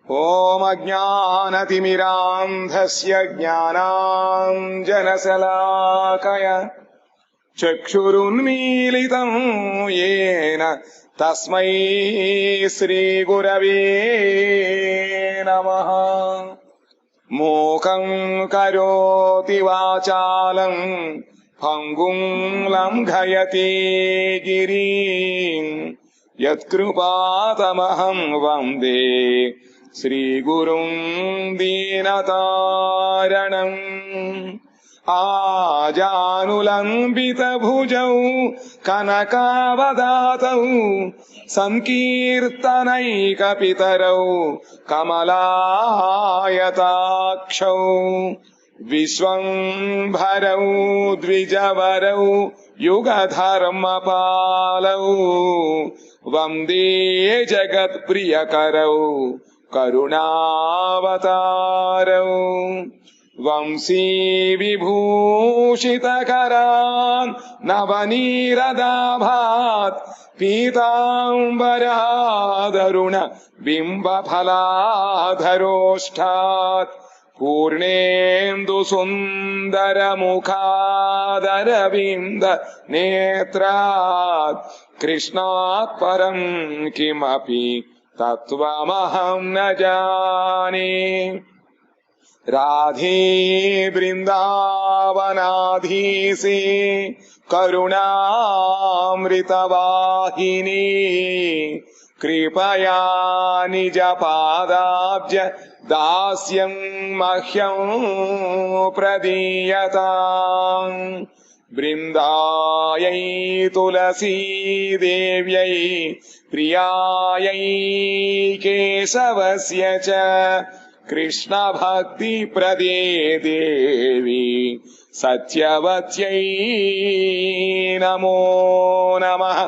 ఓం అజ్ఞానతిమిరాంధస్య జ్ఞానాంజనశలాకయ చక్షురున్మీలితం యేన తస్మై శ్రీగురవే నమః. మూకం కరోతి వాచాలం భంగుం లంఘయతే గిరిం యత్కృపాతమహం వందే శ్రీగురుం దీనతారణం. ఆజానులంబిత భుజౌ కనకావదాతౌ సంకీర్తనైక పితరౌ కమలాయతాక్షౌ విశ్వంభరౌ ద్విజవరౌ యుగధర్మపాలౌ వందే జగత్ప్రియకరౌ కరుణావతారౌ. వంశీ విభూషితకరాన్ నవనీరదాభాత్ పీతాంబరాదరుణ బింబఫలాధరోష్ఠాత్ పూర్ణేందు సుందరముఖాదరవింద నేత్రాత్ కృష్ణాత్ పరం కిమపి తత్వమహం న జానే. రాధే బృందావనాధీశే కరుణామృతవాహిని కృపయా నిజ పాదాబ్జ దాస్యం మహ్యం ప్రదీయతాం. బృందాయై తులసీదేవ్యై ప్రియాయై కేశవస్య చ కృష్ణ భక్తి ప్రదే దేవి సత్యవత్యై నమో నమః.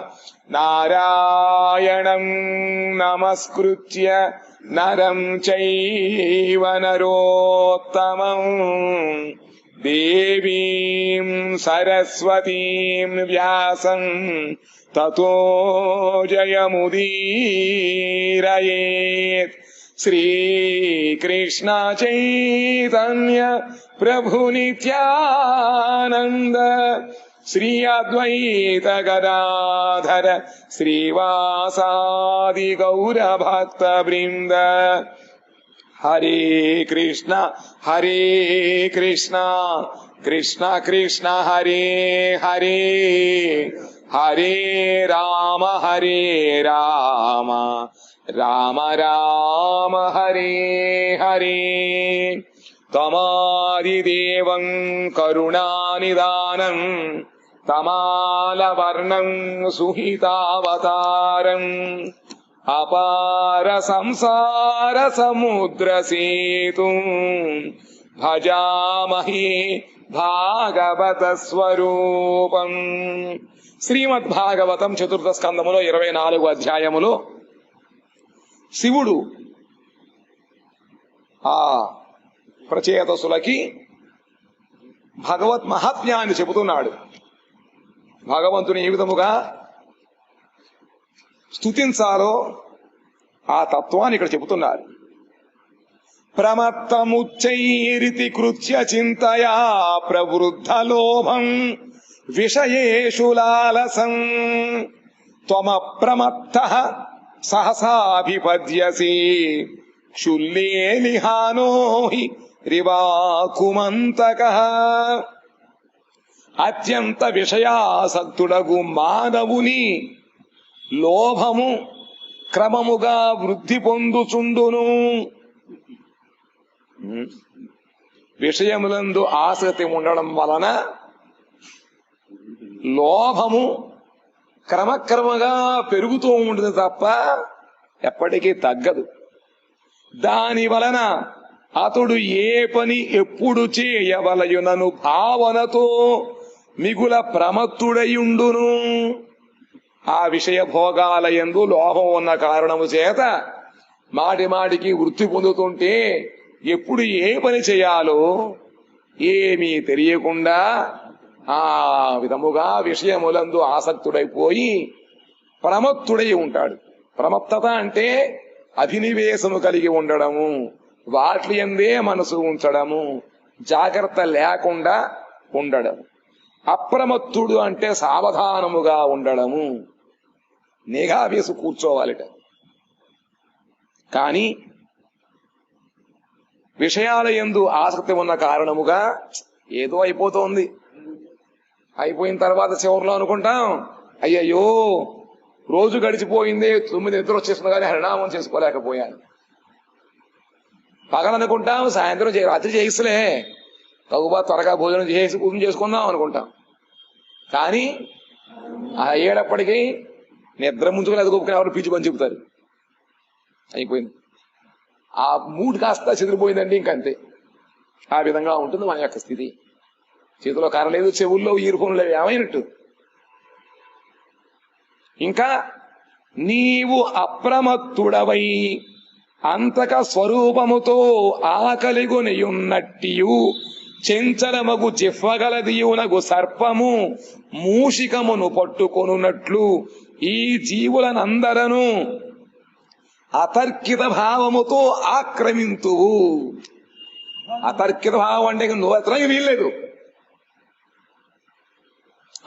నారాయణం నమస్కృత్య నరం చైవ నరోత్తమం దేవీం సరస్వతీం వ్యాసం తతో జయముదీరయేత్. శ్రీకృష్ణ చైతన్య ప్రభు నిత్యానంద శ్రీ అద్వైత గదాధర శ్రీవాసాది గౌరభక్త బృంద. హరే కృష్ణ కృష్ణ కృష్ణ హరే హరే హరే రామ రామ రామ హరే హరే. తమాదిదేవం కరుణానిదానం తమాలవర్ణం సుహితావతారం అపార సంసార సముద్ర సేతుం భజామహే భాగవత స్వరూపం. శ్రీమద్భాగవతం చతుర్థ స్కందములో 24వ అధ్యాయములో శివుడు ఆ ప్రచేతసులకి భగవత్ మహాత్మ్యాన్ని చెబుతున్నాడు. భగవంతుని ఏ విధముగా స్తుతించాలో ఆ తత్వాన్ని ఇక్కడ చెబుతున్నారు. ప్రమత్తముచ్చైరితి కృత్య చింతయా ప్రవృద్ధ లోభం విషయేషు లాలసం త్వమప్రమత్తః సహసాభిపద్యసి క్షుల్లేలిహానో హి రివాకుమంతకః. అత్యంత విషయాసక్తుడగు మానవుని లోభము క్రమముగా వృద్ధి పొందుచుండును. విషయములందు ఆసక్తి ఉండడం వలన లోభము క్రమక్రమంగా పెరుగుతూ ఉంటుంది తప్ప ఎప్పటికీ తగ్గదు. దాని వలన అతడు ఏ పని ఎప్పుడు చేయవలయునను భావనతో మిగుల ప్రమత్తుడయుండును. ఆ విషయ భోగాలయందు లోభం ఉన్న కారణము చేత మాటి మాటికి వృత్తి పొందుతుంటే ఎప్పుడు ఏ పని చేయాలో ఏమీ తెలియకుండా ఆ విధముగా విషయములందు ఆసక్తుడైపోయి ప్రమత్తుడై ఉంటాడు. ప్రమత్తత అంటే అభినివేశము కలిగి ఉండడము, వాటి యందే మనసు ఉంచడము, జాగ్రత్త లేకుండా ఉండడం. అప్రమత్తుడు అంటే సావధానముగా ఉండడము, నిఘా వేసి కూర్చోవాలిట. కానీ విషయాల యందు ఆసక్తి ఉన్న కారణముగా ఏదో అయిపోతోంది, అయిపోయిన తర్వాత చివరిలో అనుకుంటాం అయ్యయ్యో రోజు గడిచిపోయింది, 9 నిద్ర వచ్చేస్తుంది కానీ హరినామం చేసుకోలేకపోయాను. పగలనుకుంటాం సాయంత్రం రాత్రి చేయిస్తలే తగుబా త్వరగా భోజనం చేసి పూజ చేసుకుందాం అనుకుంటాం. కానీ ఆ అయ్యేటప్పటికీ నిద్ర ముంచుకుని అది గొప్పని ఎవరు పీచు పని చెబుతారు. అయిపోయింది, ఆ మూడ్ కాస్త చెదిరిపోయిందండి. ఇంకంతే. ఆ విధంగా ఉంటుంది మన యొక్క స్థితి. చేతిలో కర్ర లేదు, చెవుల్లో ఇయర్ ఫోన్లు లేవు, ఏమైనట్టు. ఇంకా నీవు అప్రమత్తుడవై అంతక స్వరూపముతో ఆకలిగొనియున్నట్టియు చెంచలమగు జిహ్వగలదియునగు సర్పము మూషికమును పట్టుకొనున్నట్లు ఈ జీవులనందరను అతర్కిత భావముతో ఆక్రమింతువు. అతర్కిత భావం అంటే ఇంక నోరెత్తడానికి వీల్లేదు.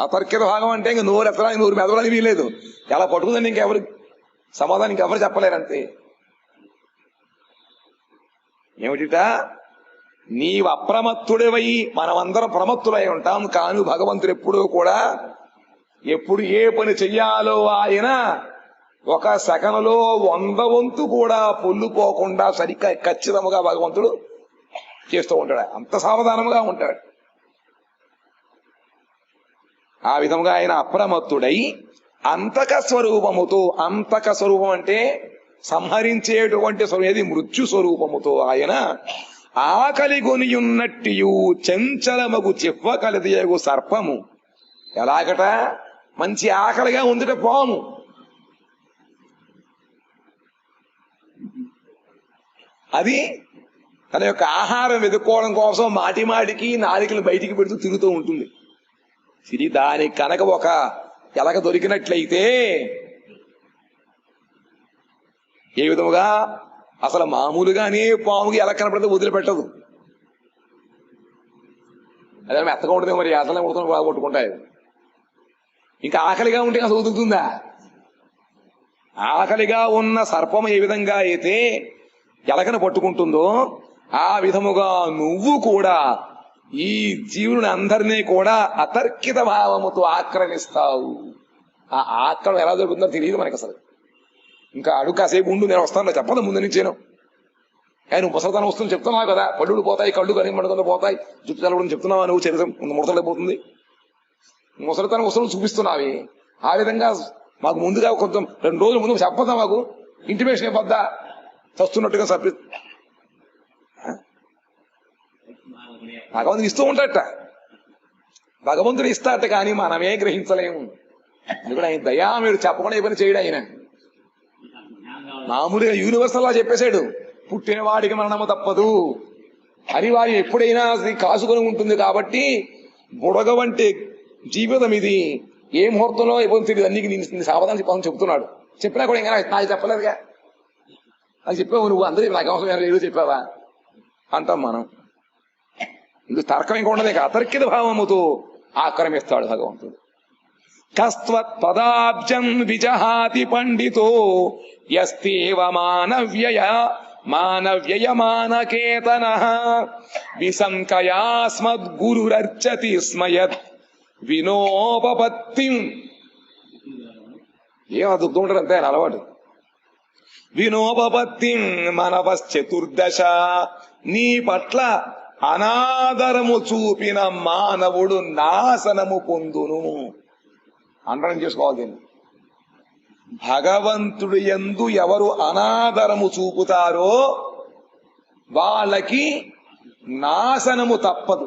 అతర్కిత భాగం అంటే ఇంక నోరెత్తడానికి, నోరు మెదవడానికి వీల్లేదు. ఎలా పట్టుకుందండి, ఇంకెవరు సమాధానం ఇంకెవరు చెప్పలేరంతే. ఏమిటిట? నీవు అప్రమత్తుడివై, మనమందరం ప్రమత్తులై ఉంటాం. కాను భగవంతుడు ఎప్పుడూ కూడా ఎప్పుడు ఏ పని చెయ్యాలో ఆయన ఒక సెకనులో 100 వంతు కూడా పొల్లుపోకుండా సరిగ్గా ఖచ్చితంగా భగవంతుడు చేస్తూ ఉంటాడు. అంత సావధానంగా ఉంటాడు. ఆ విధంగా ఆయన అప్రమత్తుడై అంతక స్వరూపముతో, అంతక స్వరూపం అంటే సంహరించేటువంటి ఏది మృత్యు స్వరూపముతో ఆయన ఆకలి కొనియున్నట్టియు చంచలమగు చివ్వ కలిదియగు సర్పము. ఎలాగట? మంచి ఆకలిగా ఉందిట పాము. అది తన యొక్క ఆహారం వెతుక్కోవడం కోసం మాటి మాటికి నాలికలు బయటికి పెడుతూ తిరుగుతూ ఉంటుంది. తిరిగి దానికి కనుక ఒక ఎలక దొరికినట్లయితే ఏ విధముగా అసలు మామూలుగానే పాముకి ఎలక కనపడితే వదిలిపెట్టదు. అదే మెత్తగా ఉంటుంది, మరి అసలు ఉడుకుని బాగా కొట్టుకుంటాయి. ఇంకా ఆకలిగా ఉంటే అసలు వదులుతుందా? ఆకలిగా ఉన్న సర్పం ఏ విధంగా అయితే ఎలకను పట్టుకుంటుందో ఆ విధముగా నువ్వు కూడా ఈ జీవుని అందరినీ కూడా అతర్కిత భావముతో ఆక్రమిస్తావు. ఆ ఆక్రమణ ఎలా దొరుకుతుందో తెలియదు మనకు అసలు. ఇంకా అడుగు కాసేపు ఉండు, నేను వస్తాను చెప్పదు ముందు నుంచేను. నువ్వు ముసలితనం వస్తుంది చెప్తున్నావు కదా, పళ్ళు పోతాయి, కళ్ళు కని మండలు పోతాయి, జుట్టు తెలవడం చెప్తున్నావా, నువ్వు చరిత్ర ముడతలేకపోతుంది. ముసలితనం వస్తువులు చూపిస్తున్నావి. ఆ విధంగా మాకు ముందుగా కొంచెం 2 రోజుల ముందు చెప్పదా, మాకు ఇంటిమేషన్ ఇవ్వద్దా, చస్తున్నట్టుగా సర్పి భగవంతుడు ఇస్తూ ఉంటాడట. భగవంతుడు ఇస్తాడట, కానీ మనమే గ్రహించలేము. ఎందుకంటే ఆయన దయా, మీరు చెప్పకుండా ఏ పని చేయడు. ఆయన మామూలుగా యూనివర్సల్ లా చెప్పేశాడు, పుట్టిన వాడికి మరణము తప్పదు అని. వారి ఎప్పుడైనా కాసుకొని ఉంటుంది. కాబట్టి బుడగ వంటి జీవితం ఇది, ఏ ముహూర్తంలో అయిపోతుంది తెలియదు. అన్ని సావధానం చెప్పాలని చెప్తున్నాడు. చెప్పినా కూడా ఇంకా నాకు చెప్పలేదుగా, అది చెప్పావు నువ్వు, అందరూ నాకు అవసరం ఏదో చెప్పావా అంటాం మనం. ఇది తర్కం ఇంకా ఉండదు. అతర్కిత భావముతో ఆక్రమిస్తాడు భగవంతుడు. కస్త్వత్ పదాబ్జం విజహాతి పండితో యస్తేవ మానవ్యయ మానకేతనః విసంకయాస్మద్గురురర్చతి స్మయత్ వినోపపత్తిం. ఏం అదుకుతూ ఉంటారు అంతే అలవాటు. వినోపపత్తిం మనవశ్చతుర్దశ. నీ పట్ల అనాదరము చూపిన మానవుడు నాశనము పొందును. అండరం చేసుకోవాలి దీన్ని. భగవంతుడు యందు ఎవరు అనాదరము చూపుతారో వాళ్ళకి నాశనము తప్పదు.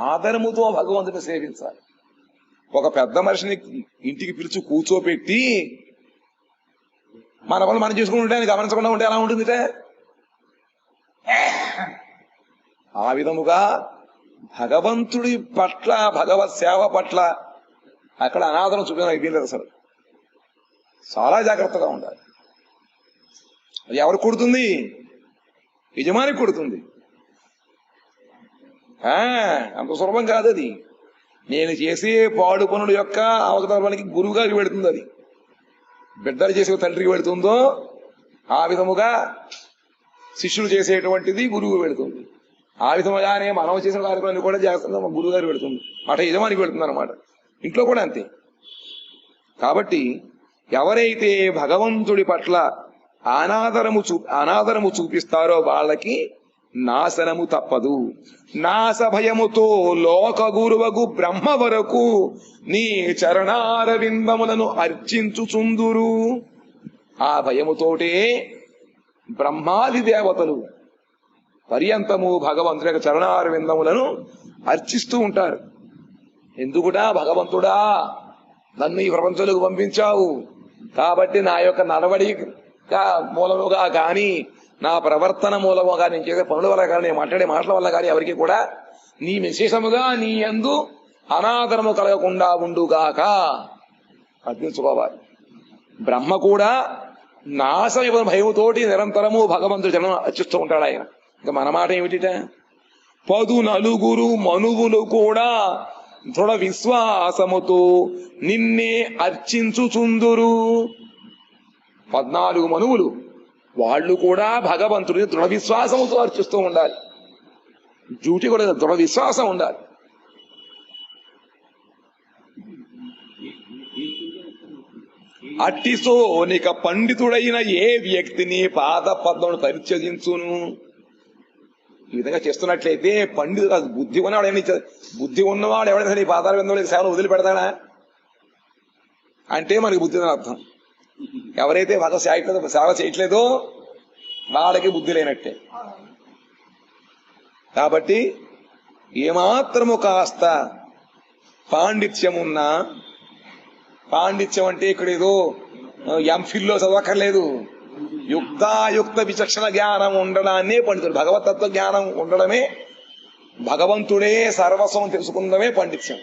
ఆదరముతో భగవంతుని సేవించాలి. ఒక పెద్ద మనిషిని ఇంటికి పిలిచి కూర్చోపెట్టి మన వాళ్ళు మనం చేసుకుని ఉంటే, గమనించకుండా ఉంటే ఎలా ఉంటుంది? ఆ విధముగా భగవంతుడి పట్ల, భగవత్ సేవ పట్ల అక్కడ అనాదరం చూపించడం అయిపోయింది అసలు. చాలా జాగ్రత్తగా ఉండాలి. అది ఎవరు కొడుతుంది? యజమానికి కొడుతుంది. అంత సులభం కాదు అది. నేను చేసే పాడు పనుల యొక్క అవసరానికి గురువు గారికి పెడుతుంది. అది బిడ్డలు చేసే తండ్రికి పెడుతుందో ఆ విధముగా శిష్యులు చేసేటువంటిది గురువు పెడుతుంది. ఆ విధముగానే మనం చేసిన కార్యక్రమాన్ని కూడా జాగ్రత్తగా గురువు గారు పెడుతుంది మాట, యజమానికి పెడుతుంది అనమాట. ఇంట్లో కూడా అంతే. కాబట్టి ఎవరైతే భగవంతుడి పట్ల అనాదరము చూపిస్తారో వాళ్ళకి నాశనము తప్పదు. నాశ భయముతో లోక గురువగు బ్రహ్మ వరకు నీ చరణారవిందములను అర్చించుచుందురు. ఆ భయముతోటే బ్రహ్మాది దేవతలు పర్యంతము భగవంతుడి యొక్క చరణారవిందములను అర్చిస్తూ ఉంటారు. ఎందుకుడా? భగవంతుడా, నన్ను ఈ ప్రపంచంలోకి పంపించావు కాబట్టి నా యొక్క నడవడిక మూలముగా కానీ, నా ప్రవర్తన మూలముగా, నేను చేసే పనుల వల్ల కానీ, నేను మాట్లాడే మాటల వల్ల కానీ ఎవరికి కూడా నీ విశేషముగా నీ యందు అనాదరము కలగకుండా ఉండుగాక అర్థించుకోవాలి. బ్రహ్మ కూడా నాశన భయముతోటి నిరంతరము భగవంతుడి జనం అర్చిస్తూ ఉంటాడు ఆయన. ఇంకా మన మాట ఏమిటిట? 14 మనువులు కూడా దృఢ విశ్వాసముతో నిన్నే అర్చించుచుందురు. 14 మనువులు వాళ్ళు కూడా భగవంతుడిని దృఢ విశ్వాసముతో అర్చిస్తూ ఉండాలి. డ్యూటీ కూడా దృఢ విశ్వాసం ఉండాలి. అట్టిసోనిక పండితుడైన ఏ వ్యక్తిని పాద పద్మను పరిత్యజించును. ఈ విధంగా చేస్తున్నట్లయితే పండితుడు, బుద్ధి ఉన్నవాడు ఎవడైనా నీ పాదాల విందోళ్ళకి సేవలు వదిలిపెడతాడా అంటే మనకి బుద్ధి అర్థం. ఎవరైతే సేవ చేయట్లేదో వాళ్ళకి బుద్ధి లేనట్టే. కాబట్టి ఏమాత్రము కాస్త పాండిత్యమున్నా, పాండిత్యం అంటే ఇక్కడ ఏదో ఎంఫిల్లో చదవక్కర్లేదు, యుక్తాయుక్త విచక్షణ జ్ఞానం ఉండడాన్నే పండితుడు. భగవతత్వ జ్ఞానం ఉండడమే, భగవంతుడే సర్వస్వం తెలుసుకుందమే పండిత్యం.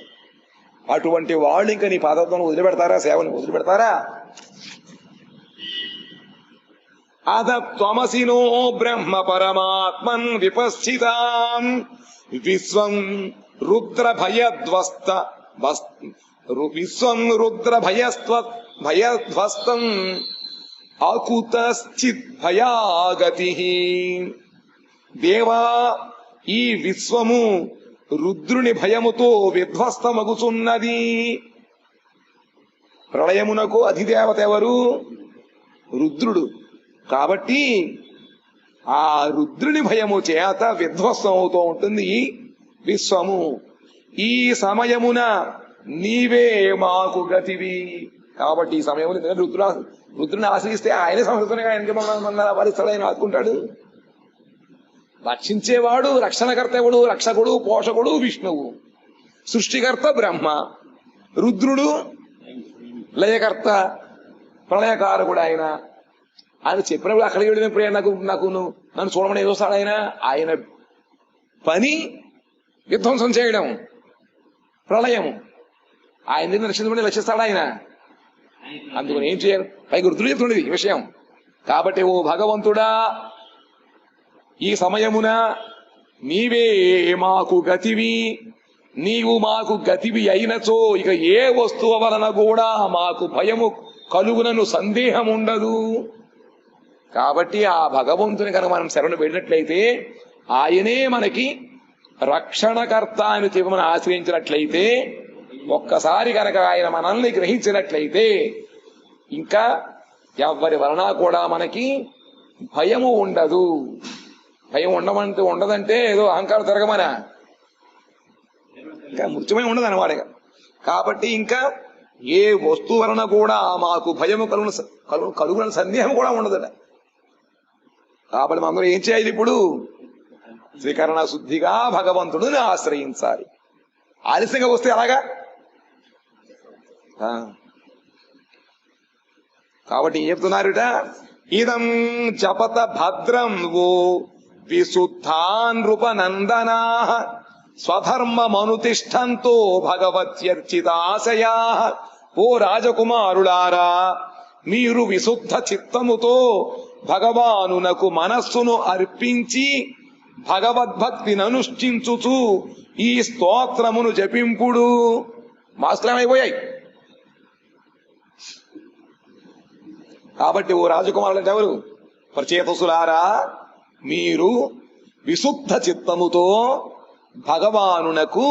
అటువంటి వాళ్ళు ఇంకా నీ పాదత్వం వదిలిపెడతారా? సేవని వదిలిపెడతారా? అద త్వమసినో బ్రహ్మ పరమాత్మన్ విపశ్చితాం విశ్వం రుద్ర భయధ్వస్తం అకుతశ్చిత్ భయాగతి. దేవా, ఈ విశ్వము రుద్రుని భయముతో విధ్వస్తమగుచున్నది. ప్రళయమునకు అధిదేవత ఎవరు? రుద్రుడు. కాబట్టి ఆ రుద్రుని భయము చేత విధ్వస్తం అవుతూ ఉంటుంది ఈ విశ్వము. ఈ సమయమున నీవే మాకు గతివి. కాబట్టి ఈ సమయంలో రుద్రుని ఆశ్రయిస్తే ఆయనే సంస్కృతిని ఆయనకి పరిస్థితులు ఆయన ఆదుకుంటాడు. రక్షించేవాడు, రక్షణకర్త ఎవడు? రక్షకుడు, పోషకుడు విష్ణువు. సృష్టికర్త బ్రహ్మ. రుద్రుడు లయకర్త, ప్రళయకారకుడు. ఆయన చెప్పినప్పుడు అక్కడికి వెళ్ళినప్పుడు నాకు నన్ను చూడమని చూస్తాడు ఆయన. ఆయన పని విధ్వంసం చేయడం, ప్రళయము. ఆయన దీన్ని రక్షించమని రక్షిస్తాడు ఆయన. అందుకని ఏం చేయాలి? పైకి రుద్రుడు చెప్తుండేది ఈ విషయం. కాబట్టి ఓ భగవంతుడా, ఈ సమయమున నీవే మాకు గతివి. నీవు మాకు గతివి అయినచో ఇక ఏ వస్తువు వలన కూడా మాకు భయము కలుగునను సందేహం ఉండదు. కాబట్టి ఆ భగవంతుని కనుక మనం శరణు పెట్టినట్లయితే ఆయనే మనకి రక్షణకర్త అని చెప్పి మనం ఆశ్రయించినట్లయితే, ఒక్కసారి కనుక ఆయన మనల్ని గ్రహించినట్లయితే ఇంకా ఎవరి వలన కూడా మనకి భయము ఉండదు. భయం ఉండదంటే ఏదో అహంకారం తిరగమనా, ఇంకా మృత్యుమై ఉండదు అన్నమాట. కాబట్టి ఇంకా ఏ వస్తువు వలన కూడా మాకు భయము కలుగున సందేహం కూడా ఉండదట. కాబట్టి మనం ఏం చేయాలి? ఇప్పుడు త్రికరణ శుద్ధిగా భగవంతుడిని ఆశ్రయించాలి. ఆలస్యంగా వస్తే అలాగా. కాబట్టి ఏం చెప్తున్నారుట? ఇదం జపత భద్రం ఓ విశుద్ధాన్ నృపనందనా స్వధర్మమనుతిష్టంతో భగవత్యర్చితాశయా. ఓ రాజకుమారులారా, మీరు విశుద్ధ చిత్తముతో భగవానునకు మనస్సును అర్పించి భగవద్భక్తిని అనుష్ఠించుచు ఈ స్తోత్రమును జపింపుడు. మాస్కులేమైపోయాయి. కాబట్టి ఓ రాజకుమారులు అంటే ఎవరు? ప్రచేతసులారా, మీరు విశుద్ధ చిత్తముతో భగవానునకు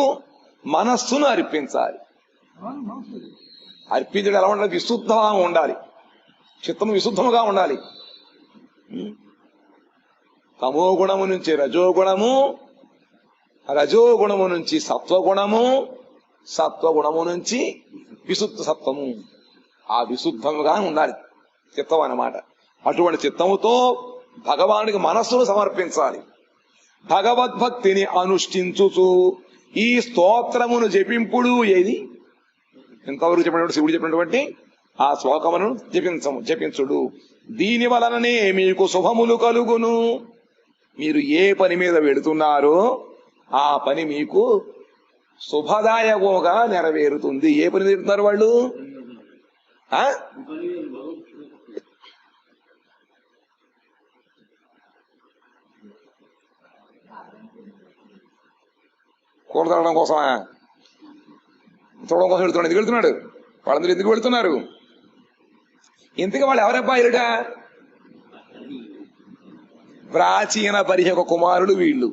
మనస్సును అర్పించాలి. అర్పించడం ఎలా ఉండాలి? విశుద్ధంగా ఉండాలి. చిత్తము విశుద్ధముగా ఉండాలి. తమో గుణము నుంచి రజోగుణము, రజోగుణము నుంచి సత్వగుణము, సత్వగుణము నుంచి విశుద్ధ సత్వము. ఆ విశుద్ధముగా ఉండాలి చిత్తం అన్నమాట. అటువంటి చిత్తముతో భగవానుడికి మనస్సును సమర్పించాలి. భగవద్భక్తిని అనుష్ఠించుచు ఈ స్తోత్రమును జపింపుడు. ఏది ఇంతవరకు చెప్పినటువంటి శివుడు చెప్పినటువంటి ఆ శ్లోకమును జపించుడు. దీని వలననే మీకు శుభములు కలుగును. మీరు ఏ పని మీద వెళుతున్నారో ఆ పని మీకు శుభదాయకంగా నెరవేరుతుంది. ఏ పని వెళ్తున్నారు వాళ్ళు? కూర తరగడం కోసమా? చూడడం కోసం వెళ్తున్నాడు. ఎందుకు వెళ్తున్నాడు? వాళ్ళందరూ ఎందుకు వెళ్తున్నారు? ఇంతకీ వాళ్ళు ఎవరబ్బాయిలుట? ప్రాచీన పరిహక కుమారుడు వీళ్ళు,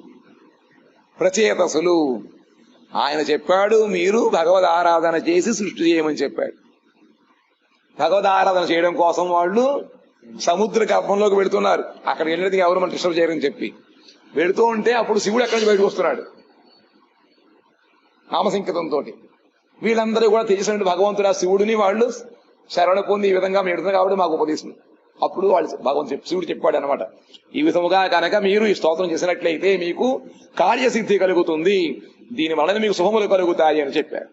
ప్రచేతసులు. ఆయన చెప్పాడు, మీరు భగవద్ ఆరాధన చేసి సృష్టి చేయమని చెప్పాడు. భగవద్ ఆరాధన చేయడం కోసం వాళ్ళు సముద్ర గర్భంలోకి వెళుతున్నారు. అక్కడ వెళ్ళినది ఎవరు మనం డిస్టర్బ్ చేయరని చెప్పి వెళుతూ ఉంటే అప్పుడు శివుడు ఎక్కడి నుంచి బయటకు వస్తున్నాడు నామసంకేతంతో. వీళ్ళందరూ కూడా తెలిసినట్టు భగవంతుడు ఆ శివుడిని వాళ్ళు శరణ పొంది ఈ విధంగా మెడుతుంది కాబట్టి మాకు ఉపదేశం. అప్పుడు వాళ్ళు భగవంతుడు శివుడు చెప్పాడు అనమాట, ఈ విధముగా కనుక మీరు ఈ స్తోత్రం చేసినట్లయితే మీకు కార్యసిద్ధి కలుగుతుంది, దీని వలన మీకు శుభములు కలుగుతాయి అని చెప్పాడు.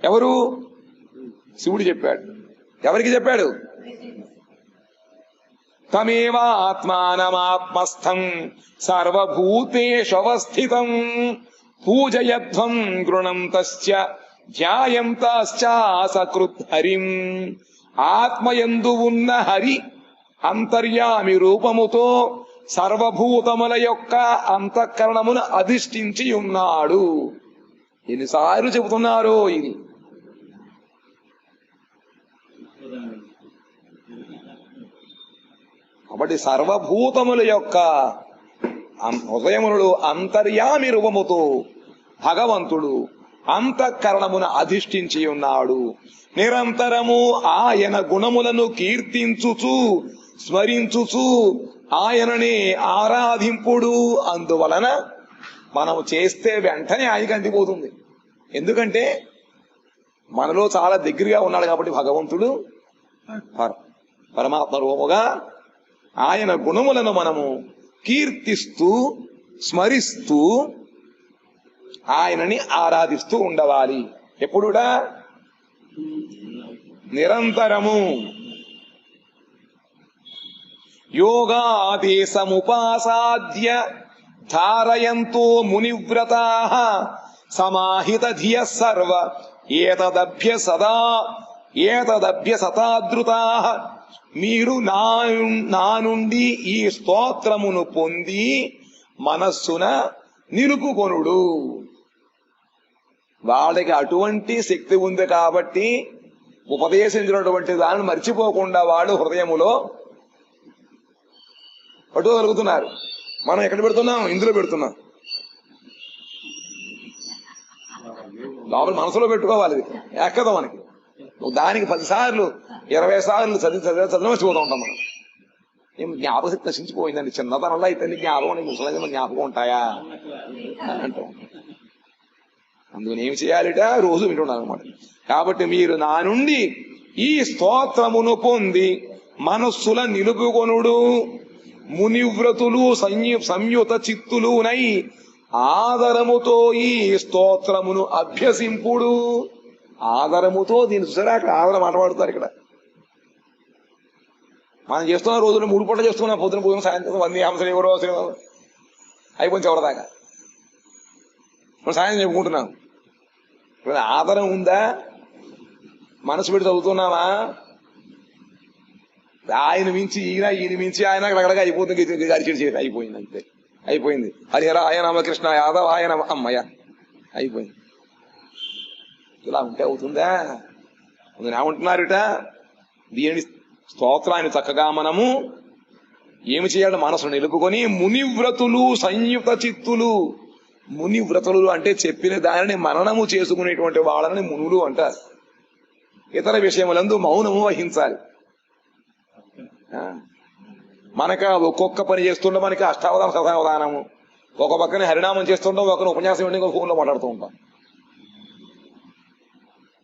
ఎవరు? శివుడు చెప్పాడు. ఎవరికి చెప్పాడు? తమేవ ఆత్మానమాత్మస్థం సర్వభూతేష్వస్థితం పూజయధ్వం గృణంతశ్చ ధ్యాయంతశ్చాసకృత్ హరిం. ఆత్మయందు ఉన్న హరి అంతర్యామి రూపముతో సర్వభూతముల యొక్క అంతఃకరణమును అధిష్ఠించి ఉన్నాడు. ఎన్నిసార్లు చెబుతున్నారో ఇది. కాబట్టి సర్వభూతముల యొక్క హృదయములు అంతర్యామి రూపముతో భగవంతుడు అంతఃకరణమును అధిష్ఠించి ఉన్నాడు. నిరంతరము ఆయన గుణములను కీర్తించుచు స్మరించుచు ఆయనని ఆరాధింపుడు. అందువలన మనం చేస్తే వెంటనే ఆయనకి అందిపోతుంది. ఎందుకంటే మనలో చాలా దగ్గరగా ఉన్నాడు కాబట్టి భగవంతుడు పరమాత్మ రూపముగా ఆయన గుణములను మనము కీర్తిస్తూ స్మరిస్తూ ఆయనని ఆరాధిస్తూ ఉండవాలి. ఎప్పుడుడా? నిరంతరము. యోగాదేశముపాసాద్య ధారయంతో మునివ్రతాః సమాహిత ధియ సర్వ ఏతదభ్య సతాదృతాః. మీరు నా నుండి ఈ స్తోత్రమును పొంది మనస్సున నిలుపుకొనుడు. వాళ్ళకి అటువంటి శక్తి ఉంది కాబట్టి ఉపదేశించినటువంటి దాన్ని మర్చిపోకుండా వాళ్ళు హృదయములో పట్టుకోగలుగుతున్నారు. మనం ఎక్కడ పెడుతున్నాం? ఇందులో పెడుతున్నాం. లోపల మనసులో పెట్టుకోవాలి. ఎక్కదు మనకి. దానికి 10 సార్లు 20 సార్లు చదివి మర్చిపోతూ ఉంటాం మనం. ఏం జ్ఞాపక శక్తి నశించిపోయిందండి. చిన్నతనంలో అయితే జ్ఞాపకం ముసలి జ్ఞాపకం ఉంటాయా అంటాం. అందుకని ఏమి చేయాలిట? రోజు వింటున్నారనమాట. కాబట్టి మీరు నా నుండి ఈ స్తోత్రమును పొంది మనస్సుల నిలుపుకొనుడు. మునివ్రతులు సంయుత చిత్తులునై ఆదరముతో ఈ స్తోత్రమును అభ్యసింపుడు. ఆదరముతో దీన్ని చూసారా? అక్కడ ఆదరం మాట్లాడుతారు. ఇక్కడ మనం చేస్తున్న రోజులు 3 పూటలు చేస్తున్నాం. పొద్దున పూజ, సాయంత్రం వంది హంసలు ఎవరో అయిపోయింది చివరిదాకా. మనం సాయం చెప్పుకుంటున్నాం. ఆదరం ఉందా? మనసు పెట్టి చదువుతున్నామా? ఆయన మించి ఈయన మించి ఆయన అక్కడగా అయిపోతుంది. అయిపోయింది, అంతే అయిపోయింది. హరిహర ఆయన రామకృష్ణ యాదవ్ ఆయన అమ్మయ్య అయిపోయింది. ఇలా ఉంటే అవుతుందా? ఏమంటున్నారుట, దీని స్తోత్రాన్ని చక్కగా మనము ఏమి చేయాలి? మనసును నిలుపుకొని మునివ్రతులు సంయుక్త చిత్తులు. మునివ్రతులు అంటే చెప్పిన దానిని మననము చేసుకునేటువంటి వాళ్ళని మునులు అంటారు. ఇతర విషయములందు మౌనము వహించాలి. మనక ఒక్కొక్క పని చేస్తుంటే మనకి అష్టావధానం శతావధానము, ఒక పక్కన హరినామం చేస్తుంటాం, ఒక ఉపన్యాసం వెండి ఫోన్లో మాట్లాడుతూ ఉంటాం.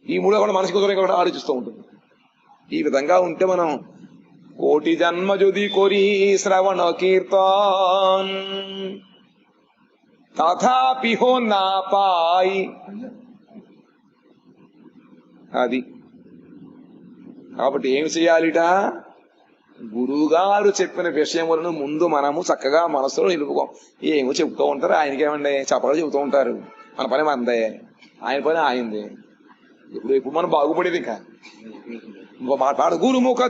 ఈ మూడో కూడా మనసుకు కూడా ఆలోచిస్తూ ఉంటుంది. ఈ విధంగా ఉంటే మనం కోటి జన్మ జుది కొరి శ్రవణ కీర్తన్ తథాపి హో నా పాయి. అది కాబట్టి ఏం చేయాలిట? గురువుగారు చెప్పిన విషయములను ముందు మనము చక్కగా మనసులో నిలుపుకోం. ఏమో చెబుతూ ఉంటారు, ఆయనకేమండి చెప్పగా చెబుతూ ఉంటారు. మన పని మనదే, ఆయన పని ఆయనదే. ఇప్పుడు మనం బాగుపడేది ఇంకా పాడు గురుముఖ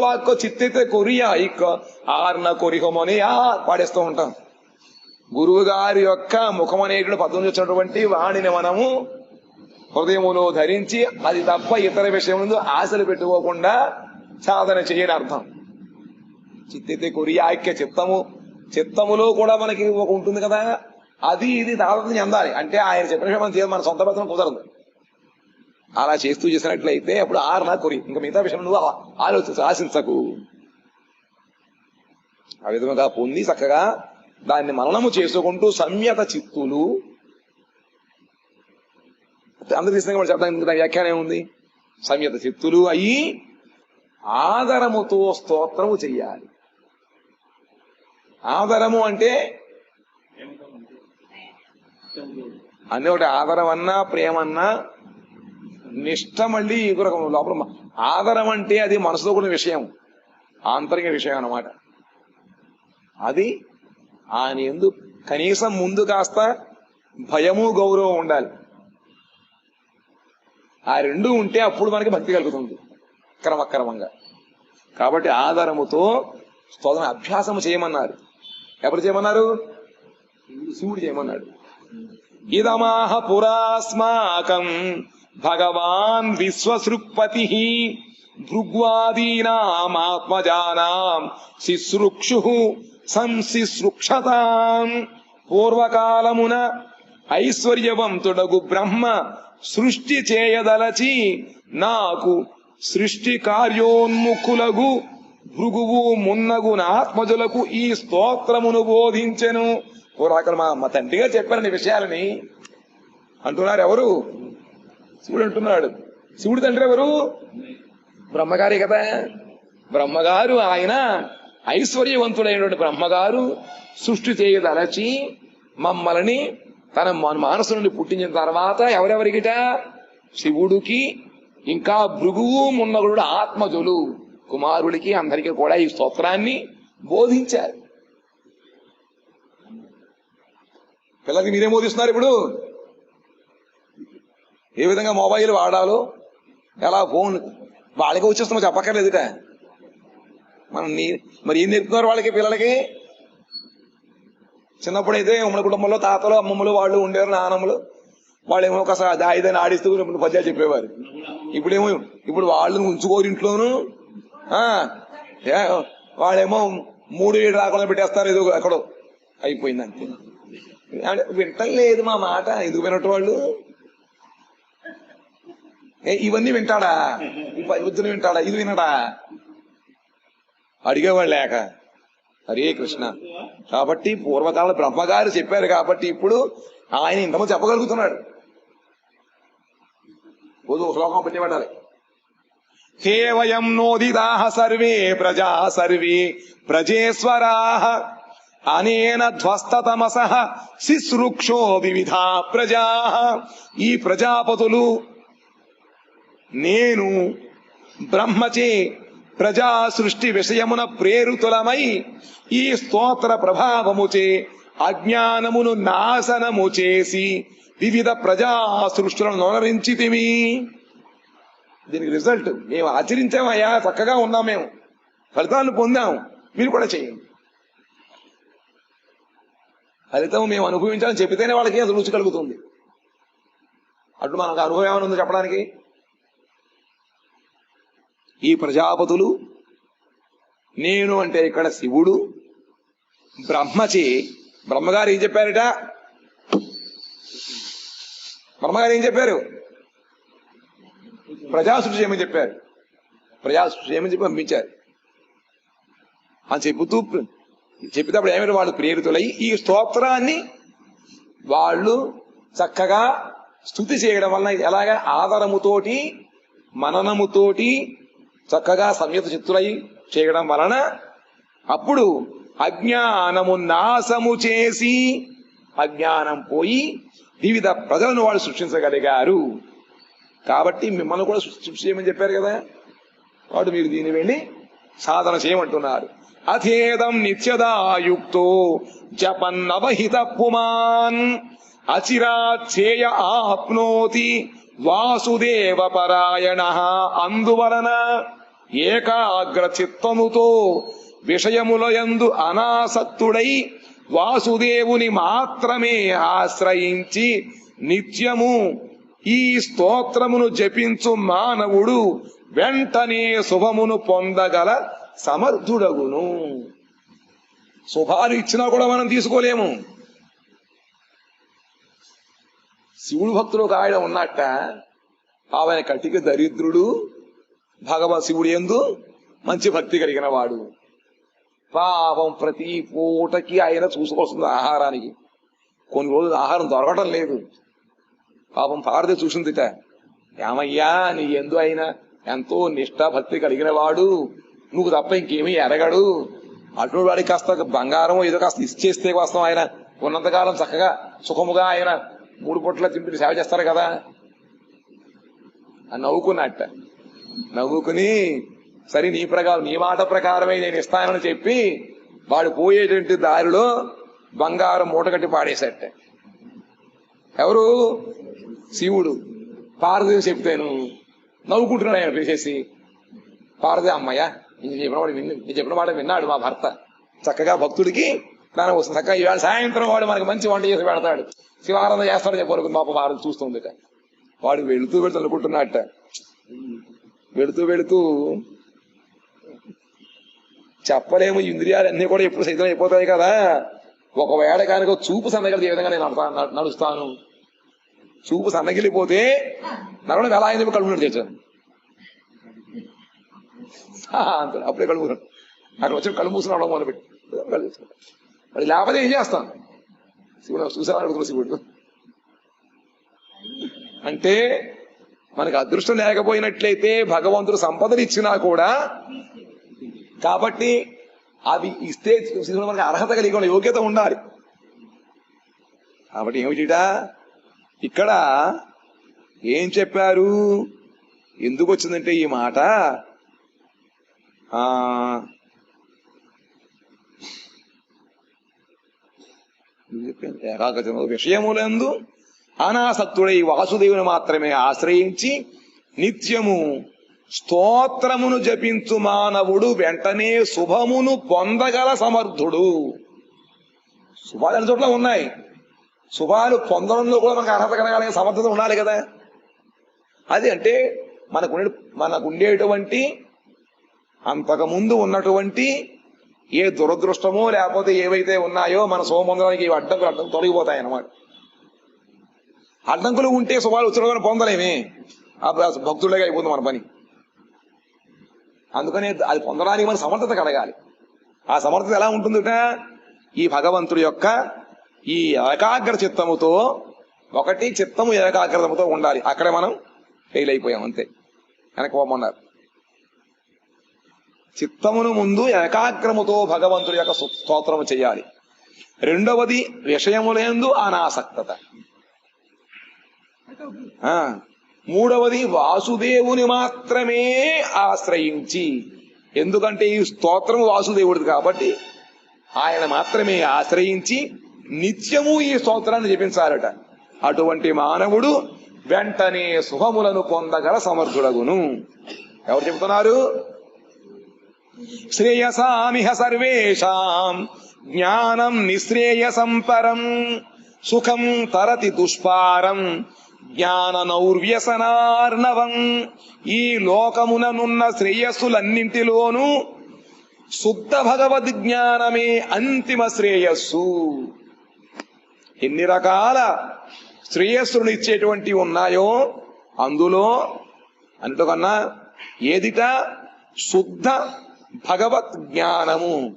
వాక్కు చిత్తితే కొరియా ఇక్క ఆర్న కొరిహోమని పాడేస్తూ ఉంటాం. గురువు గారి యొక్క ముఖం అనేటువంటి పద్యం వచ్చినటువంటి వాణిని మనము హృదయములో ధరించి అది తప్ప ఇతర విషయం ఆశలు పెట్టుకోకుండా సాధన చేయని అర్థం. చిత్తితే కొరియా ఐక్య చిత్తములో కూడా మనకి ఒక ఉంటుంది కదా, అది ఇది తాదత్యం చెందాలి. అంటే ఆయన చెప్పిన విషయం మనం చేయాలి, మన సొంత పత్రం కుదరదు. అలా చేస్తూ చేసినట్లయితే అప్పుడు ఆర్నా కొరి, ఇంకా మిగతా విషయం నువ్వు ఆశించకు. ఆ విధంగా పొంది చక్కగా దాన్ని మననము చేసుకుంటూ సంయత చిత్తులు. అందరు తీసుకుని చెప్పడానికి వ్యాఖ్యానం ఏముంది? సంయత చిత్తులు అయ్యి ఆదరముతో స్తోత్రము చెయ్యాలి. ఆదరము అంటే అన్నీ ఒకటి. ఆదరం అన్నా ప్రేమన్నా నిష్ఠ మళ్ళీ లోపల. ఆదరం అంటే అది మనసులో కూడా విషయం, ఆంతరిక విషయం అన్నమాట. అది ఆయన ఎందు కనీసం ముందు కాస్త భయము గౌరవం ఉండాలి. ఆ రెండు ఉంటే అప్పుడు మనకి భక్తి కలుగుతుంది క్రమక్రమంగా. కాబట్టి ఆధారముతో స్తోత్రం అభ్యాసము చేయమన్నారు. ఎవరు చేయమన్నారు? శివుడు చేయమన్నాడు. ఇదమాహ పురాస్మాకం భగవాన్ విశ్వసృక్పతి భృగ్వాదీనామాత్మజానాం శిశ్రుక్షు సంశిశ్రుక్షతాం. పూర్వకాలమున ఐశ్వర్యవంతుడగు బ్రహ్మ సృష్టి చేయదలచి నాకు సృష్టి కార్యోన్ముఖులగు భృగువు మున్నగు ఆత్మజులకు ఈ స్తోత్రమును బోధించెను. పూర్వకాలం మా తండ్రిగా చెప్పారని విషయాలని అంటున్నారు. ఎవరు? శివుడు అంటున్నాడు. శివుడు తండ్రి ఎవరు? బ్రహ్మగారే కదా. బ్రహ్మగారు ఆయన ఐశ్వర్యవంతుడైనటువంటి బ్రహ్మగారు సృష్టి చేయదలచి మమ్మల్ని తన మానసు నుండి పుట్టించిన తర్వాత ఎవరెవరికిట? శివుడికి, ఇంకా భృగువు మున్నగుడు ఆత్మజులు కుమారుడికి, అందరికీ కూడా ఈ స్తోత్రాన్ని బోధించారు. పిల్లలకి మీరేం బోధిస్తున్నారు ఇప్పుడు? ఏ విధంగా మొబైల్ వాడాలో, ఎలా ఫోన్ వాళ్ళకి వచ్చేస్తామో చెప్పక్కర్లేదుట. మనం మరి ఏం నేర్పుతున్నారు వాళ్ళకి? పిల్లలకి చిన్నప్పుడైతే ఉమ్మడి కుటుంబంలో తాతలు అమ్మమ్మలు వాళ్ళు ఉండేవారు, నానమ్మలు. వాళ్ళేమో ఒకసారి దాయిదాన్ని ఆడిస్తూ పద్యాలు చెప్పేవారు. ఇప్పుడు వాళ్ళని ఉంచుకోరు ఇంట్లోనూ. వాళ్ళేమో 3 రాకుండా పెట్టేస్తారు, ఏదో ఎక్కడో అయిపోయింది అంతే. వింటలేదు మా మాట. ఎందుకు వినట్టు వాళ్ళు? ఇవన్నీ వింటాడా? ఈ 10 బుద్ధులు వింటాడా? ఇది వినడా? అడిగేవాళ్ళు లేక. హరే కృష్ణ. కాబట్టి పూర్వకాల బ్రహ్మగారు చెప్పారు కాబట్టి ఇప్పుడు ఆయన ఇంతమంది చెప్పగలుగుతున్నాడు. రోజు ఒక శ్లోకం పెట్టిపడాలి. హేవయం నోదిదాహ సర్వే ప్రజా సర్వే ప్రజేశ్వరాః అనేన ధ్వస్తతమసః శిశ్రుక్షో వివిధా ప్రజాః. ఈ ప్రజాపతులు నేను బ్రహ్మచే ప్రజా సృష్టి విషయమున ప్రేరితులమై ఈ స్తోత్ర ప్రభావముచే అజ్ఞానమును నాశనము చేసి వివిధ ప్రజా సృష్టులను నోనరించితిమి. దీనికి రిజల్ట్ మేము ఆచరించామయ్యా, చక్కగా ఉన్నాం, మేము ఫలితాలను పొందాం, మీరు కూడా చేయండి. ఫలితం మేము అనుభవించాలని చెబితేనే వాళ్ళకి అది రుచి కలుగుతుంది. అటు మనకు అనుభవం ఏమైనా ఉందో చెప్పడానికి? ఈ ప్రజాపతులు, నేను అంటే ఇక్కడ శివుడు, బ్రహ్మచే బ్రహ్మగారు ఏం చెప్పారట? బ్రహ్మగారు ఏం చెప్పారు? ప్రజాసృష్టి చేయమని చెప్పారు. ప్రజాసృష్టి చేయమని చెప్పి పంపించారు. అని చెప్పేటప్పుడు ఏమైనా వాళ్ళు ప్రేరితులై ఈ స్తోత్రాన్ని వాళ్ళు చక్కగా స్తుతి చేయడం వలన ఎలాగా ఆదరముతోటి మననముతోటి చక్కగా సంయత చిత్తులై చేయడం వలన అప్పుడు అజ్ఞానము నాశము చేసి, అజ్ఞానం పోయి వివిధ ప్రజలను వాళ్ళు సృష్టించగలిగారు. కాబట్టి మిమ్మల్ని కూడా సృష్టి చేయమని చెప్పారు కదా, వాడు మీరు దీన్ని వెళ్ళి సాధన చేయమంటున్నారు. అథేదం నిత్యదాయుక్తో జపన్నవహిత పుమాన్ అచిరాచ్చేయ ఆప్నోతి వాసుదేవ పరాయణ. అందువలన ఏకాగ్ర చిత్తముతో విషయములయందు అనాసక్తుడై వాసుదేవుని మాత్రమే ఆశ్రయించి నిత్యము ఈ స్తోత్రమును జపించు మానవుడు వెంటనే శుభమును పొందగల సమర్థుడగును. శుభాలు ఇచ్చినా కూడా మనం తీసుకోలేము. శివుడు భక్తుడు ఒక ఆయన ఉన్నట్ట, ఆయన కటిక దరిద్రుడు, భగవత్ శివుడు యందు మంచి భక్తి కలిగిన వాడు. పాపం ప్రతి పూటకి ఆయన చూసుకోవాల్సింది ఆహారానికి. కొన్ని రోజులు ఆహారం దొరకటం లేదు. పాపం పారదే చూసిందిట, ఏమయ్యా నీ ఎందు అయినా ఎంతో నిష్ఠా భక్తి కలిగిన వాడు, నువ్వు తప్ప ఇంకేమీ ఎరగడు, అటువంటి వాడికి కాస్త బంగారం ఏదో కాస్త ఇచ్చేస్తే వస్తాం, ఆయన ఉన్నంతకాలం చక్కగా సుఖముగా ఆయన 3 పూట్ల తింపి సేవ చేస్తారు కదా అని నవ్వుకున్నట్ట. నవ్వుకుని సరే నీ మాట ప్రకారమే నేను ఇస్తానని చెప్పి వాడు పోయేటువంటి దారిలో బంగారం మూటగట్టి పాడేసేట. ఎవరు? శివుడు. పార్వదేవి చెప్తాను నవ్వుకుంటున్నాడు ఆయన వేసేసి. పార్వదే, అమ్మయ్య నేను చెప్పిన మాట విన్నాడు మా భర్త, చక్కగా భక్తుడికి స్నానం వస్తుంది, చక్కగా ఇవాళ సాయంత్రం వాడు మనకి మంచి వంట చేసి పెడతాడు, శివానందం చేస్తాడు చెప్పరు. మా భారత చూస్తుందిట. వాడు వెళుతూ అనుకుంటున్నట్ట, వెళుతూ చెప్పలేము, ఇంద్రియాలన్నీ కూడా ఎప్పుడు సైతం అయిపోతాయి కదా. ఒకవేళ కనుక చూపు సన్నగిలితే ఏ విధంగా నేను నడుస్తాను? చూపు సన్నగిలిపోతే నడవడం ఎలా అయింది? కడుపు చేశాను అంత అప్పుడే కడుపు అక్కడ వచ్చి కళ్ళు మూసి నడవడం మొదలుపెట్టి అది లేకపోతే ఏం చేస్తాను? శివుడు చూసాను అడుగుతున్నా. శివుడు అంటే మనకు అదృష్టం లేకపోయినట్లయితే భగవంతుడు సంపదలు ఇచ్చినా కూడా, కాబట్టి అవి ఇస్తే మనకి అర్హత కలిగి యోగ్యత ఉండాలి. కాబట్టి ఏమిటిటా ఇక్కడ ఏం చెప్పారు? ఎందుకు వచ్చిందంటే ఈ మాట, ఏకాగ్రత విషయములందు అనాసక్తుడై వాసుదేవుని మాత్రమే ఆశ్రయించి నిత్యము స్తోత్రమును జపించు మానవుడు వెంటనే శుభమును పొందగల సమర్థుడు. శుభాలు అన్ని చోట్ల ఉన్నాయి. శుభాలు పొందడంలో కూడా మనకు అర్హత కలగాలి, సమర్థత ఉండాలి కదా. అది అంటే మనకుండేటువంటి అంతకుముందు ఉన్నటువంటి ఏ దురదృష్టమో లేకపోతే ఏవైతే ఉన్నాయో మన శుభం పొందడానికి అడ్డంకులు తొలగిపోతాయి అన్నమాట. అడ్డంకులు ఉంటే శుభాలు ఉత్సవాలు పొందలేమే, భక్తులుగా అయిపోతుంది మన పని. అందుకనే అది పొందడానికి మన సమర్థత కలగాలి. ఆ సమర్థత ఎలా ఉంటుందిట? ఈ భగవంతుడి యొక్క ఈ ఏకాగ్ర చిత్తముతో, ఒకటి చిత్తము ఏకాగ్రతముతో ఉండాలి. అక్కడే మనం ఫెయిల్ అయిపోయాం, అంతే. వెనకపోమన్నారు. చిత్తమును ముందు ఏకాగ్రముతో భగవంతుడి యొక్క స్తోత్రము చేయాలి. రెండవది విషయములందు అనాసక్తత. మూడవది వాసుదేవుని మాత్రమే ఆశ్రయించి, ఎందుకంటే ఈ స్తోత్రము వాసుదేవుడిది కాబట్టి ఆయన మాత్రమే ఆశ్రయించి నిత్యము ఈ స్తోత్రాన్ని జపించాలట. అటువంటి మానవుడు వెంటనే శుభములను పొందగల సమర్థుడగును. ఎవరు చెబుతున్నారు? శ్రేయసామిహ సర్వేషాం జ్ఞానం నిశ్రేయసం పరం సుఖం తరతి దుష్పారం జ్ఞాన నౌర్వ్యసనార్ణవం. ఈ లోకముననున్న శ్రేయస్సులన్నింటిలోనూ శుద్ధ భగవద్ జ్ఞానమే అంతిమ శ్రేయస్సు. ఎన్ని రకాల శ్రేయస్సులను ఇచ్చేటువంటి ఉన్నాయో అందులో అంతకన్నా ఏదిట శుద్ధ భగవత్ జ్ఞానము,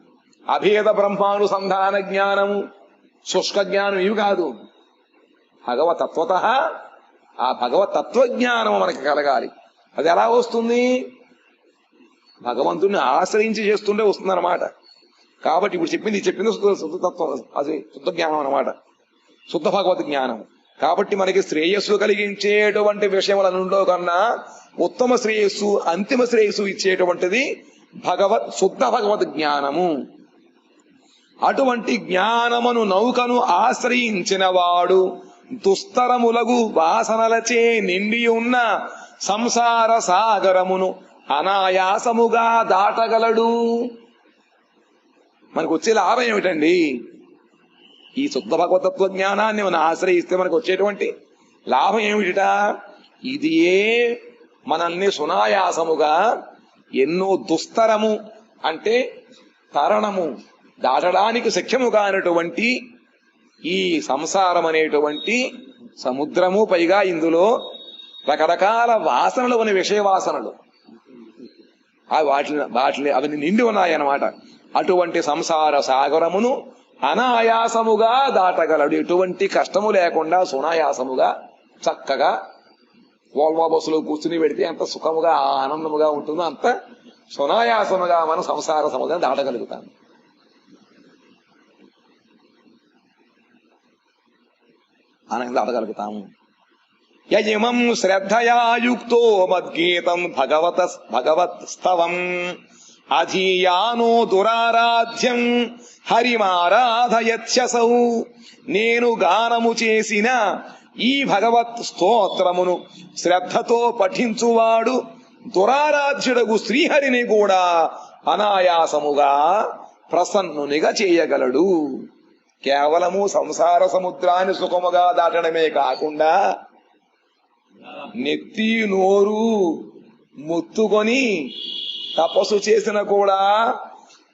అభేద బ్రహ్మానుసంధాన జ్ఞానము, శుష్క జ్ఞానం ఇవి కాదు. భగవతత్వత ఆ భగవతత్వజ్ఞానం మనకి కలగాలి. అది ఎలా వస్తుంది? భగవంతుడిని ఆశ్రయించి చేస్తుంటే వస్తుందన్నమాట. కాబట్టి ఇప్పుడు చెప్పింది శుద్ధతత్వం, అది శుద్ధ జ్ఞానం అన్నమాట, శుద్ధ భగవత్ జ్ఞానం. కాబట్టి మనకి శ్రేయస్సు కలిగించేటువంటి విషయములలో కన్నా ఉత్తమ శ్రేయస్సు, అంతిమ శ్రేయస్సు ఇచ్చేటువంటిది శుద్ధ భగవద్ జ్ఞానము. అటువంటి జ్ఞానమును నౌకను ఆశ్రయించిన వాడు దుస్తరములగు వాసనలచే నిండి ఉన్న సంసార సాగరమును అనాయాసముగా దాటగలడు. మనకు వచ్చే లాభం ఏమిటండి? ఈ శుద్ధ భగవతత్వ జ్ఞానాన్ని మనం ఆశ్రయిస్తే మనకు వచ్చేటువంటి లాభం ఏమిట? ఇదియే మనల్ని సునాయాసముగా ఎన్నో దుస్తరము అంటే తరణము దాటడానికి శక్యము కానటువంటి ఈ సంసారం అనేటువంటి సముద్రము, పైగా ఇందులో రకరకాల వాసనలు అని విషయ వాసనలు వాటిని అవి నిండి ఉన్నాయన్నమాట. అటువంటి సంసార సాగరమును అనాయాసముగా దాటగలడు. ఎటువంటి కష్టము లేకుండా సునాయాసముగా చక్కగా వోల్వో బస్సులో కూర్చుని పెడితే ఎంత సుఖముగా ఆనందముగా ఉంటుందో అంత సునాయాసముగా మనం సంసార సముద్రం దాటగలుగుతాం. ఆనందం దాటగలుగుతాము. యజిమం శ్రద్ధయా యుక్తో మద్గీతం భగవత్ స్తవం అధీయానో దురారాధ్యం హరిమారాధయత్యసౌ. నేను గానము చేసిన ఈ భగవత్ స్తోత్రమును శ్రద్ధతో పఠించువాడు దురారాధ్యుడగు శ్రీహరిని కూడా అనాయాసముగా ప్రసన్నునిగా చేయగలడు. కేవలము సంసార సముద్రాన్ని సుఖముగా దాటడమే కాకుండా నెత్తి నోరు ముత్తుకొని తపస్సు చేసిన కూడా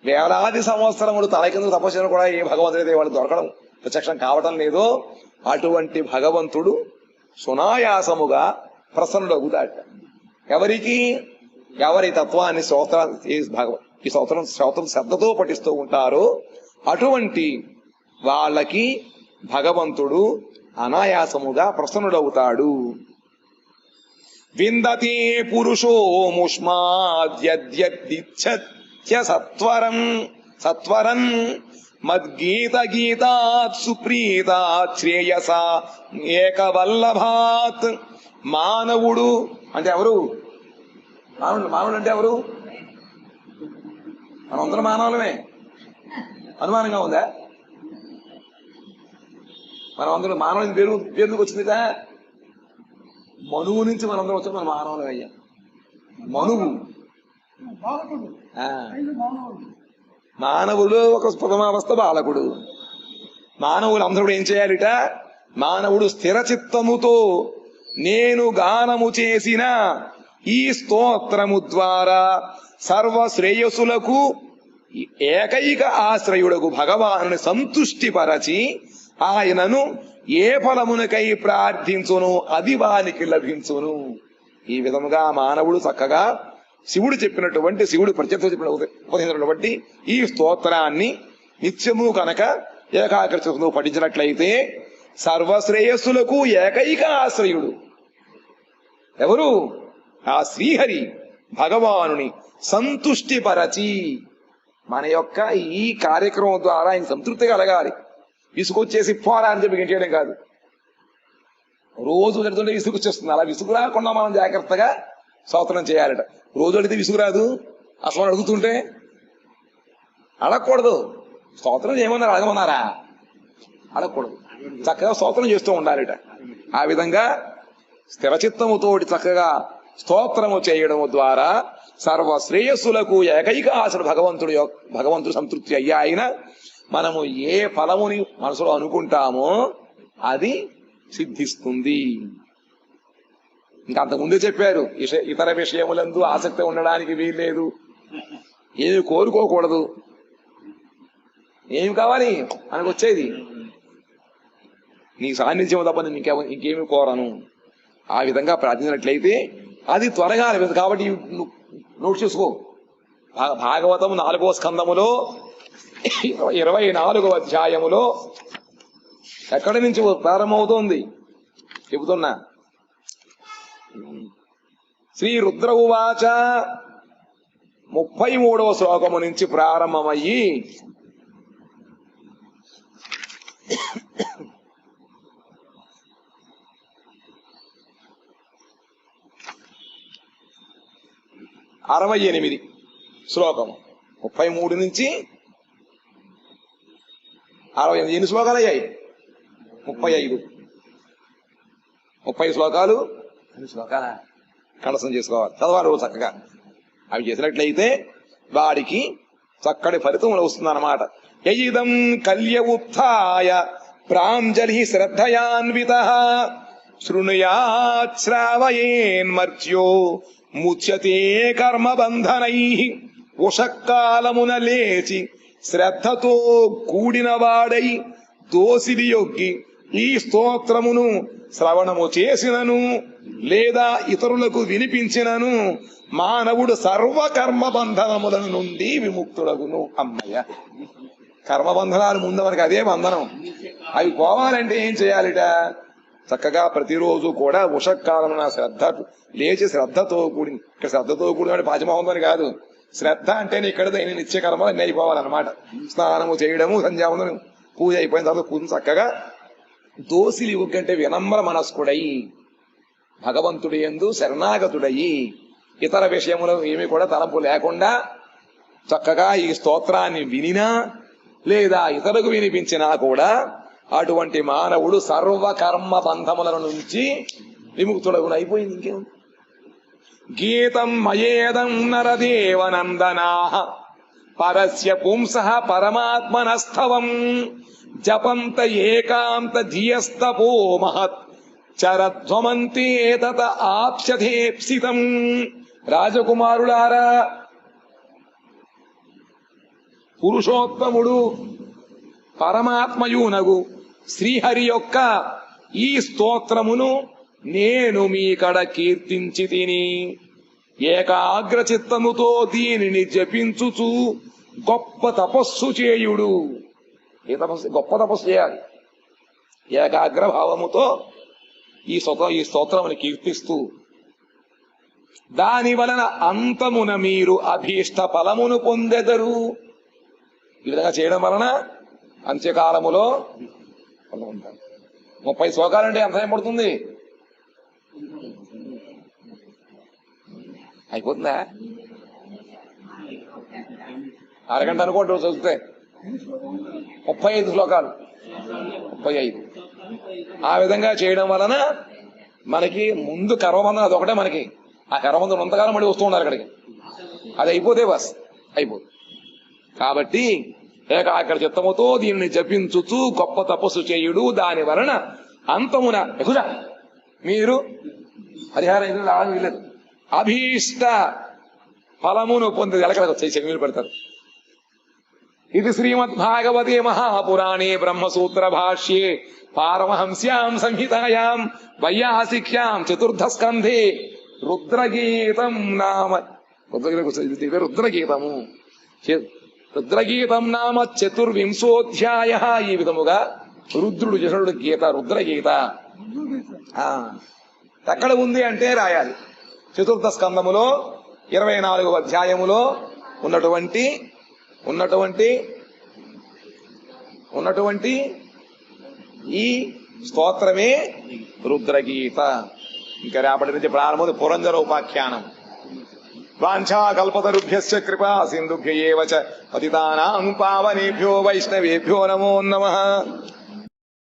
వేలాది సంవత్సరములు తల కింద తపస్సు చేసిన కూడా ఏ భగవంతుడైతే వాళ్ళు దొరకడం ప్రత్యక్షం కావటం లేదో అటువంటి భగవంతుడు సునాయాసముగా ప్రసన్నుడవుతాడు. ఎవరికి? ఎవరి తత్వాన్ని ఈ స్తోత్రం శ్రద్ధతో పఠిస్తూ ఉంటారో అటువంటి వాళ్ళకి భగవంతుడు అనాయాసముగా ప్రసన్నుడవుతాడు. విందతే పురుషో ముష్మాద్యద్యచ్చ సత్వరం మద్గీత గీతాత్ సుప్రీతాత్ శ్రేయస ఏకవల్లభాత్. మానవుడు అంటే ఎవరు? మానవుడు అంటే ఎవరు? మనందరం మానవులమే. అనుమానంగా ఉందా? మనం అందరూ మానవుని పేరుకు వచ్చిందిట. మనువు నుంచి మనందరం వచ్చి మన మానవులు అయ్యా. మనువు మానవులు ఒక ప్రథమావస్థ బాలకుడు. మానవులు అందరూ ఏం చేయాలిట? మానవుడు స్థిర చిత్తముతో నేను గానము చేసిన ఈ స్తోత్రము ద్వారా సర్వ శ్రేయస్సులకు ఏకైక ఆశ్రయుడకు భగవానుని సంతుష్టిపరచి ఆయనను ఏ ఫలమునకై ప్రార్థించును అది వానికి లభించును. ఈ విధముగా మానవుడు చక్కగా శివుడు ప్రత్యక్ష ఉపదేశించినటువంటి ఈ స్తోత్రాన్ని నిత్యము కనుక ఏకాగ్రతతో పఠించినట్లయితే సర్వశ్రేయస్సులకు ఏకైక ఆశ్రయుడు ఎవరు? ఆ శ్రీహరి భగవానుని సంతుష్టిపరచి మన యొక్క ఈ కార్యక్రమం ద్వారా ఆయన సంతృప్తి కలగాలి. విసుకొచ్చేసి పోరా అని చెప్పి చేయడం కాదు. రోజు జరుగుతుంటే విసుకొచ్చేస్తుంది. అలా విసుగు రాకుండా మనం జాగ్రత్తగా స్తోత్రం చేయాలట. రోజు అడిగితే విసుగు రాదు. అసలు అడుగుతుంటే అడగకూడదు. స్తోత్రం చేయమన్నారు, అడగమన్నారా? అడగకూడదు, చక్కగా స్తోత్రం చేస్తూ ఉండాలిట. ఆ విధంగా స్థిరచిత్తముతోటి చక్కగా స్తోత్రము చేయడము ద్వారా సర్వ శ్రేయస్సులకు ఏకైక ఆశలు భగవంతుడు సంతృప్తి అయ్యాయిన మనము ఏ ఫలముని మనసులో అనుకుంటామో అది సిద్ధిస్తుంది. ఇంకా అంతకుముందే చెప్పారు, ఇతర విషయములందు ఆసక్తి ఉండడానికి వీల్లేదు, ఏమి కోరుకోకూడదు. ఏమి కావాలి మనకు వచ్చేది? నీ సాన్నిధ్యం తప్ప ఇంకేమి కోరను. ఆ విధంగా ప్రార్థించినట్లయితే అది త్వరగా లభిస్తుంది. కాబట్టి నోట్ చేసుకో, భాగవతం 4వ స్కందములో 24వ అధ్యాయములో ఎక్కడి నుంచి ప్రారంభమవుతోంది చెబుతున్నా. శ్రీ రుద్ర ఉవాచ 33వ శ్లోకము నుంచి ప్రారంభమయ్యి 68 శ్లోకము, 33 నుంచి 68. ఎన్ని శ్లోకాలు అయ్యాయి? 35. 30 శ్లోకాలు. అన్ని శ్లోకాల కలసం చేసుకోవాలి, చదవాలి చక్కగా. అవి చేసినట్లయితే వాడికి చక్కటి ఫలితం వస్తుందన్నమాట. యయిదం కల్య ఉత్థాయ ప్రాంజలి శ్రద్ధయాన్వితః శృణుయాత్ శ్రావయేన్మర్త్యో ముచ్యతే కర్మబంధనైః. ఉషకాలమున లేచి శ్రద్ధతో కూడినవాడై దోసిలి యొగ్గి ఈ స్తోత్రమును శ్రవణము చేసినను లేదా ఇతరులకు వినిపించినను మానవుడు సర్వకర్మ బంధనముల నుండి విముక్తుడగును. అమ్మయ్య, కర్మబంధనాలు ముందు మనకి అదే బంధనం. అవి పోవాలంటే ఏం చేయాలిట? చక్కగా ప్రతిరోజు కూడా ఉషకాలమున శ్రద్ధ లేచి శ్రద్ధతో కూడి, ఇక్కడ శ్రద్ధతో కూడిన పాచమహంతని కాదు, శ్రద్ధ అంటే ఇక్కడ నిత్య కర్మలు అన్నీ అయిపోవాలన్నమాట. స్నానము చేయడము, సంధ్యావందనం, పూజ అయిపోయిన తర్వాత కూర్చుని చక్కగా దోసిలి ఒక్కంటే వినమ్ర మనస్కుడై భగవంతుడి యందు శరణాగతుడయి ఇతర విషయములు ఏమి కూడా తలంపు లేకుండా చక్కగా ఈ స్తోత్రాన్ని వినినా లేదా ఇతరులకు వినిపించినా కూడా అటువంటి మానవుడు సర్వకర్మ బంధముల నుంచి విముక్తుడగున. అయిపోయింది, ఇంకేం. గీతం మయేదం నరదేవనందనా పరస్య పుంసః పరమాత్మనస్థవం జపంత ఏకాంత ధియస్తపో మహత్ చరధ్వమంతే తత ఆప్స్యథేప్సితం. రాజకుమారులారా, పురుషోత్తముడు పరమాత్మయునగు శ్రీహరి యొక్క ఈ స్తోత్రమును నేను మీకడ కీర్తించి తిని ఏకాగ్ర చిత్తముతో దీనిని జపించుచు గొప్ప తపస్సు చేయుడు. ఏ తపస్సు? గొప్ప తపస్సు చేయాలి. ఏకాగ్ర భావముతో ఈ స్తోత్రముని కీర్తిస్తూ దాని వలన అంతమున మీరు అభీష్ట ఫలమును పొందెదరు. ఈ విధంగా చేయడం వలన అంత్యకాలములో 30 శ్లోకాలంటే ఎంత టైం పడుతుంది? అయిపోతుందా? అరగంట అనుకోండి చదివితే. 35 శ్లోకాలు, 35. ఆ విధంగా చేయడం వలన మనకి ముందు కర్మబంధం అదొకటే. మనకి ఆ కర్మబంధం అంతకాలం మళ్ళీ వస్తూ ఉన్నారు అక్కడికి. అది అయిపోతే బస్ అయిపోతుంది. కాబట్టి ఏకాగ్ర చిత్తముతో దీనిని జపించుచు గొప్ప తపస్సు చేయుడు. దాని వలన అంతమున ఎక్కువ మీరు పరిహారం రావడం వీలేదు. అభీష్ట ఫలమును పొంది ఎలకలకు వచ్చే చెవిలు పెడతారు. ఇది శ్రీమద్భాగవతే మహాపురాణే బ్రహ్మసూత్ర భాష్యే పారమహంస్యాం సంహితాయాం వైయాసిక్యాం 4థ స్కంధే రుద్రగీతం నామ రుద్రగీతము రుద్రగీతం నామ 24వ అధ్యాయ. ఈ విధముగా రుద్రుడు చేసిన గీత రుద్రగీత ఎక్కడ ఉంది అంటే రాయాలి. 4థ స్కందములో 24వ అధ్యాయములో ఉన్నటువంటి ఈ స్తోత్రమే రుద్రగీత. ఇంకా రేపటి నుంచి ప్రారంభం పురంజర ఉపాఖ్యానం. వాంఛాకల్పతరుభ్యశ్చ కృపా సింధుభ్య ఏవ చ పతితానాం పావనేభ్యో వైష్ణవేభ్యో నమో నమః.